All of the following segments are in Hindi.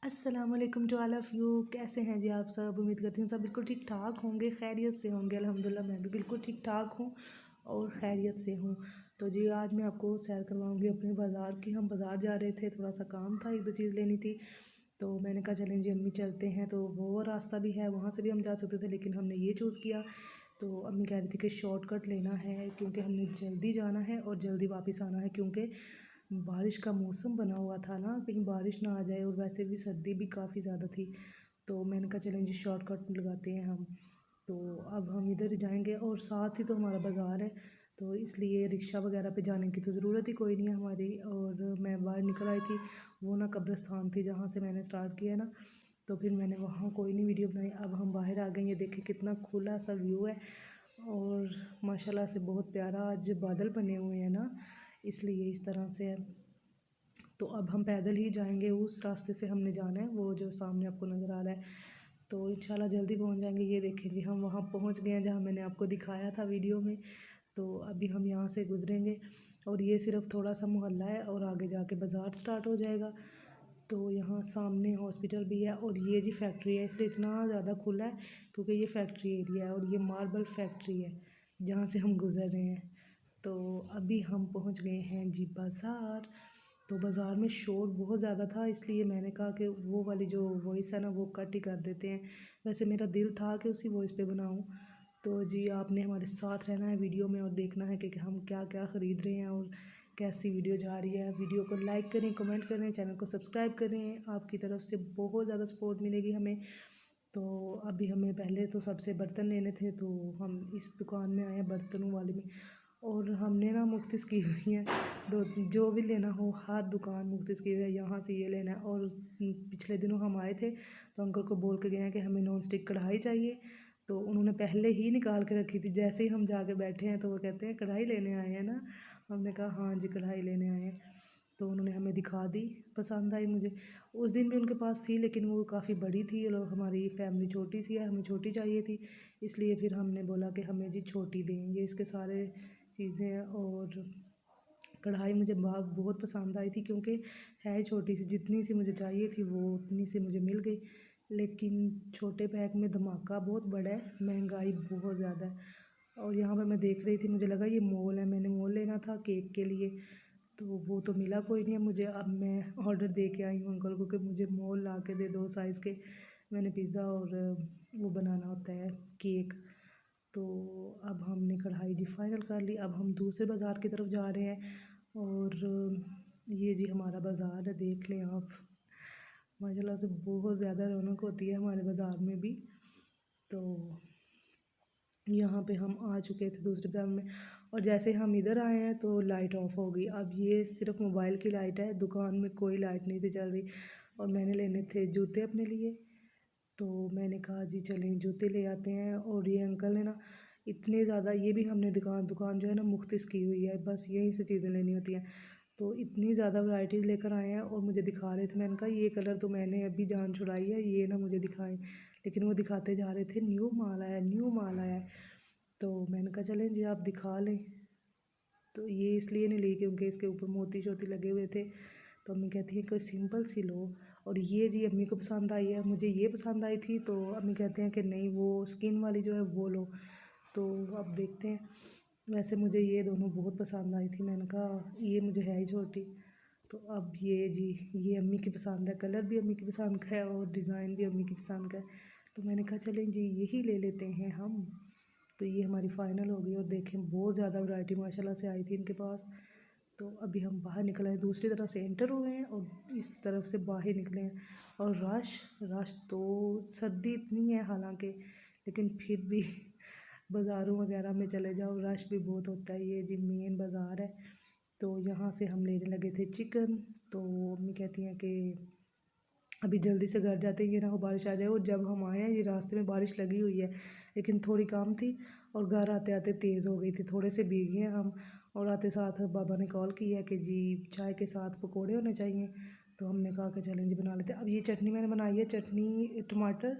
अस्सलाम वालेकुम टू ऑल ऑफ़ यू। कैसे हैं जी आप सब? उम्मीद करती हूँ सब बिल्कुल ठीक ठाक होंगे, खैरियत से होंगे। अल्हम्दुलिल्लाह मैं भी बिल्कुल ठीक ठाक हूँ और खैरियत से हूँ। तो जी आज मैं आपको सैर करवाऊँगी अपने बाज़ार की। हम बाज़ार जा रहे थे, थोड़ा सा काम था, एक दो चीज़ लेनी थी। तो मैंने कहा चलें जी अम्मी चलते हैं। तो वो रास्ता भी है, वहाँ से भी हम जा सकते थे, लेकिन हमने ये चूज़ किया। तो अम्मी कह रही थी कि शॉर्टकट लेना है क्योंकि हमने जल्दी जाना है और जल्दी वापस आना है, क्योंकि बारिश का मौसम बना हुआ था ना, कहीं बारिश ना आ जाए, और वैसे भी सर्दी भी काफ़ी ज़्यादा थी। तो मैंने कहा चलें जी शॉर्टकट लगाते हैं हम। तो अब हम इधर ही जाएंगे और साथ ही तो हमारा बाज़ार है, तो इसलिए रिक्शा वगैरह पे जाने की तो ज़रूरत ही कोई नहीं है हमारी। और मैं बाहर निकल आई थी, वो ना कब्रिस्तान थी जहाँ से मैंने स्टार्ट किया ना, तो फिर मैंने वहाँ कोई नहीं वीडियो बनाई। अब हम बाहर आ गए, ये देखें कितना खुला सा व्यू है और माशाल्लाह से बहुत प्यारा। आज बादल बने हुए हैं ना, इसलिए इस तरह से है। तो अब हम पैदल ही जाएंगे, उस रास्ते से हमने जाना है, वो जो सामने आपको नज़र आ रहा है। तो इंशाल्लाह जल्दी पहुंच जाएंगे। ये देखें जी हम वहाँ पहुंच गए हैं जहाँ मैंने आपको दिखाया था वीडियो में। तो अभी हम यहाँ से गुजरेंगे और ये सिर्फ थोड़ा सा मोहल्ला है और आगे जाके बाज़ार स्टार्ट हो जाएगा। तो यहाँ सामने हॉस्पिटल भी है और ये जी फैक्ट्री है, इसलिए इतना ज़्यादा खुला है क्योंकि ये फैक्ट्री एरिया है और ये मार्बल फैक्ट्री है जहाँ से हम गुज़र रहे हैं। तो अभी हम पहुँच गए हैं जी बाज़ार। तो बाज़ार में शोर बहुत ज़्यादा था, इसलिए मैंने कहा कि वो वाली जो वॉइस है ना वो कट ही कर देते हैं। वैसे मेरा दिल था कि उसी वॉइस पे बनाऊं। तो जी आपने हमारे साथ रहना है वीडियो में और देखना है कि हम क्या क्या ख़रीद रहे हैं और कैसी वीडियो जा रही है। वीडियो को लाइक करें, कमेंट करें, चैनल को सब्सक्राइब करें, आपकी तरफ से बहुत ज़्यादा सपोर्ट मिलेगी हमें। तो अभी हमें पहले तो सबसे बर्तन लेने थे, तो हम इस दुकान में आए हैं बर्तनों वाले में, और हमने ना मुख्तस की हुई है, दो जो भी लेना हो हर दुकान मुख्तस की हुई है, यहाँ से ये लेना है। और पिछले दिनों हम आए थे तो अंकल को बोल के गए हैं कि हमें नॉन स्टिक कढ़ाई चाहिए, तो उन्होंने पहले ही निकाल के रखी थी। जैसे ही हम जाके बैठे हैं तो वो कहते हैं कढ़ाई लेने आए हैं ना। हमने कहा हाँ जी कढ़ाई लेने आए हैं। तो उन्होंने हमें दिखा दी, पसंद आई मुझे। उस दिन भी उनके पास थी लेकिन वो काफ़ी बड़ी थी, लोग हमारी फैमिली छोटी सी है, हमें छोटी चाहिए थी, इसलिए फिर हमने बोला कि हमें जी छोटी दें। ये इसके सारे चीज़ें हैं और कढ़ाई मुझे बहुत पसंद आई थी क्योंकि है छोटी सी, जितनी सी मुझे चाहिए थी वो उतनी सी मुझे मिल गई। लेकिन छोटे पैक में धमाका बहुत बड़ा है, महंगाई बहुत ज़्यादा है। और यहाँ पर मैं देख रही थी, मुझे लगा ये मॉल है, मैंने मॉल लेना था केक के लिए, तो वो तो मिला कोई नहीं है मुझे। अब मैं ऑर्डर दे के आई हूँ अंकल को कि मुझे मोल ला के दे दो साइज़ के, मैंने पिज़्ज़ा और वो बनाना होता है केक। तो अब हमने कढ़ाई जी फाइनल कर ली। अब हम दूसरे बाज़ार की तरफ जा रहे हैं और ये जी हमारा बाज़ार है, देख लें आप। माशाल्लाह से बहुत ज़्यादा रौनक होती है हमारे बाज़ार में भी। तो यहाँ पे हम आ चुके थे दूसरे बाज़ार में और जैसे हम इधर आए हैं तो लाइट ऑफ हो गई। अब ये सिर्फ मोबाइल की लाइट है, दुकान में कोई लाइट नहीं थी चल रही। और मैंने लेने थे जूते अपने लिए, तो मैंने कहा जी चलें जूते ले आते हैं। और ये अंकल ने ना इतने ज़्यादा, ये भी हमने दुकान जो है ना मुख्तस की हुई है, बस यहीं से चीज़ें लेनी होती हैं। तो इतनी ज़्यादा वैराइटीज़ लेकर आए हैं और मुझे दिखा रहे थे। मैंने कहा ये कलर तो मैंने अभी जान छुड़ाई है, ये ना मुझे दिखाएं, लेकिन वो दिखाते जा रहे थे न्यू माल आया, न्यू माल आया है। तो मैंने कहा चलें जी आप दिखा लें। तो ये इसलिए नहीं ली क्योंकि इसके ऊपर मोती शोती लगे हुए थे, तो अम्मी कहती है कोई सिंपल सी लो। और ये जी अम्मी को पसंद आई है, मुझे ये पसंद आई थी, तो अम्मी कहते हैं कि नहीं वो स्किन वाली जो है वो लो। तो अब देखते हैं। वैसे मुझे ये दोनों बहुत पसंद आई थी, मैंने कहा ये मुझे है ही छोटी। तो अब ये जी ये अम्मी की पसंद है, कलर भी अम्मी की पसंद का है और डिज़ाइन भी अम्मी की पसंद का है। तो मैंने कहा चलें जी यही ले लेते हैं हम। तो ये हमारी फ़ाइनल हो गई और देखें बहुत ज़्यादा वैरायटी माशाल्लाह से आई थी इनके पास। तो अभी हम बाहर निकल आए, दूसरी तरफ से एंटर हुए हैं और इस तरफ से बाहर निकले हैं। और रश तो सर्दी इतनी है हालांकि, लेकिन फिर भी बाज़ारों वगैरह में चले जाओ रश भी बहुत होता है। ये जी मेन बाज़ार है। तो यहाँ से हम लेने लगे थे चिकन। तो मम्मी कहती हैं कि अभी जल्दी से घर जाते ही ये ना हो बारिश आ जाए। और जब हम आए हैं ये रास्ते में बारिश लगी हुई है, लेकिन थोड़ी कम थी और घर आते आते तेज़ हो गई थी, थोड़े से भीगे हैं हम। और आते साथ बाबा ने कॉल किया कि जी चाय के साथ पकोड़े होने चाहिए, तो हमने कहा कि चलें जी बना लेते हैं। अब ये चटनी मैंने बनाई है, चटनी टमाटर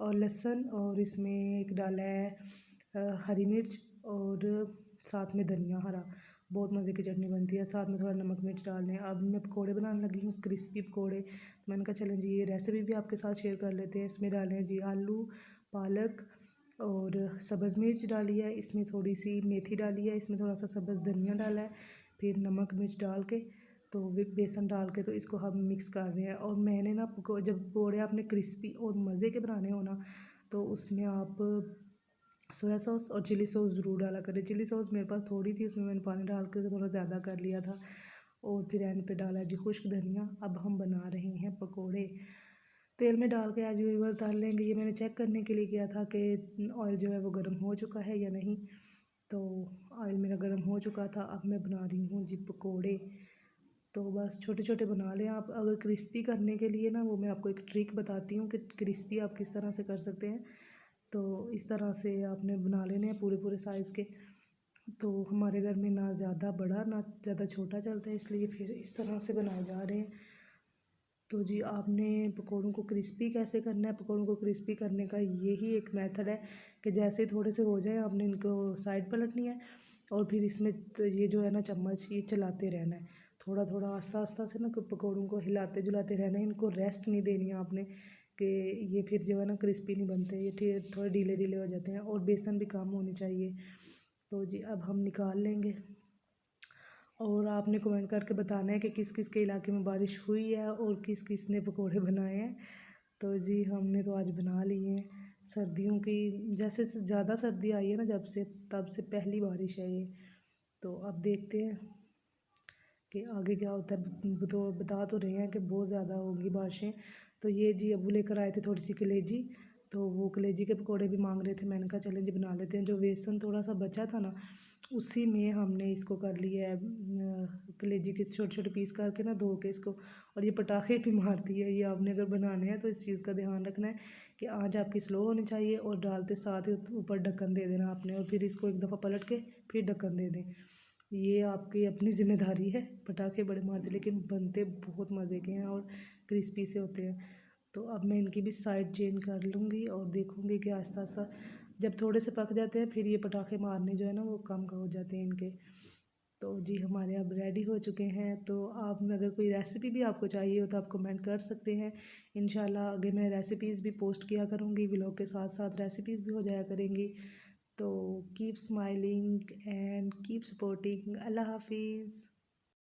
और लहसुन, और इसमें एक डाला है हरी मिर्च और साथ में धनिया हरा, बहुत मज़े की चटनी बनती है। साथ में थोड़ा नमक मिर्च डाल लें। अब मैं पकौड़े बनाने लगी हूँ, क्रिस्पी पकौड़े। तो मैंने कहा चलें जी ये रेसिपी भी आपके साथ शेयर कर लेते हैं। इसमें डाले हैं जी आलू, पालक और सब्ज़ मिर्च डाली है, इसमें थोड़ी सी मेथी डाली है, इसमें थोड़ा सा सब्ज़ धनिया डाला है, फिर नमक मिर्च डाल के तो बेसन डाल के तो इसको हम मिक्स कर रहे हैं। और मैंने ना जब पकौड़े आपने क्रिस्पी और मज़े के बनाने हो ना, तो उसमें आप सोया सॉस और चिली सॉस ज़रूर डाला करें। चिली सॉस मेरे पास थोड़ी थी, उसमें मैंने पानी डाल कर थोड़ा ज़्यादा कर लिया था। और फिर एंड पे डाला जी खुश्क धनिया। अब हम बना रहे हैं पकोड़े। तेल में डाल के एज यूजुअल तल लेंगे। ये मैंने चेक करने के लिए किया था कि ऑयल जो है वो गर्म हो चुका है या नहीं। तो ऑयल मेरा गर्म हो चुका था। अब मैं बना रही हूँ जी पकोड़े। तो बस छोटे छोटे बना लें आप। अगर क्रिस्पी करने के लिए ना, वो मैं आपको एक ट्रिक बताती हूँ कि क्रिस्पी आप किस तरह से कर सकते हैं। तो इस तरह से आपने बना लेने हैं पूरे पूरे साइज़ के। तो हमारे घर में ना ज़्यादा बड़ा ना ज़्यादा छोटा चलता है, इसलिए फिर इस तरह से बनाए जा रहे हैं। तो जी आपने पकौड़ों को क्रिस्पी कैसे करना है, पकौड़ों को क्रिस्पी करने का यही एक मेथड है कि जैसे ही थोड़े से हो जाए आपने इनको साइड पलटनी है। और फिर इसमें ये जो है ना चम्मच ये चलाते रहना है, थोड़ा थोड़ा आस्ता आस्ता से ना पकौड़ों को हिलाते जुलाते रहना है। इनको रेस्ट नहीं देनी है आपने कि ये फिर जो है ना क्रिस्पी नहीं बनते, ये थोड़े ढीले ढीले हो जाते हैं। और बेसन भी कम होनी चाहिए। तो जी अब हम निकाल लेंगे। और आपने कमेंट करके बताना है कि किस किस के इलाके में बारिश हुई है और किस किस ने पकोड़े बनाए हैं। तो जी हमने तो आज बना लिए हैं। सर्दियों की जैसे से ज़्यादा सर्दी आई है ना जब से, तब से पहली बारिश है ये। तो अब देखते हैं कि आगे क्या होता है। तो बता तो रहे हैं कि बहुत ज़्यादा होगी बारिशें। तो ये जी अबू लेकर आए थे थोड़ी सी कलेजी। तो वो कलेजी के पकोड़े भी मांग रहे थे। मैंने कहा चलें जी बना लेते हैं। जो बेसन थोड़ा सा बचा था ना, उसी में हमने इसको कर लिया है कलेजी के छोटे छोटे पीस करके ना धो के इसको। और ये पटाखे भी मारती है। ये आपने अगर बनाने हैं तो इस चीज़ का ध्यान रखना है कि आँच आपकी स्लो होनी चाहिए। और डालते साथ ही ऊपर ढक्कन दे देना आपने, और फिर इसको एक दफ़ा पलट के फिर ढक्कन दे दें। ये आपकी अपनी ज़िम्मेदारी है। पटाखे बड़े मारते लेकिन बनते बहुत मज़े के हैं और क्रिस्पी से होते हैं। तो अब मैं इनकी भी साइड चेंज कर लूँगी और देखूँगी कि आहिस्ता आहिस्ता जब थोड़े से पक जाते हैं फिर ये पटाखे मारने जो है ना वो कम हो जाते हैं इनके। तो जी हमारे अब रेडी हो चुके हैं। तो आप अगर कोई रेसिपी भी आपको चाहिए हो तो आप कमेंट कर सकते हैं। इंशाल्लाह आगे मैं रेसिपीज़ भी पोस्ट किया करूँगी, व्लॉग के साथ साथ रेसिपीज़ भी हो जाया करेंगी। तो keep smiling and keep supporting. अल्लाह हाफिज़।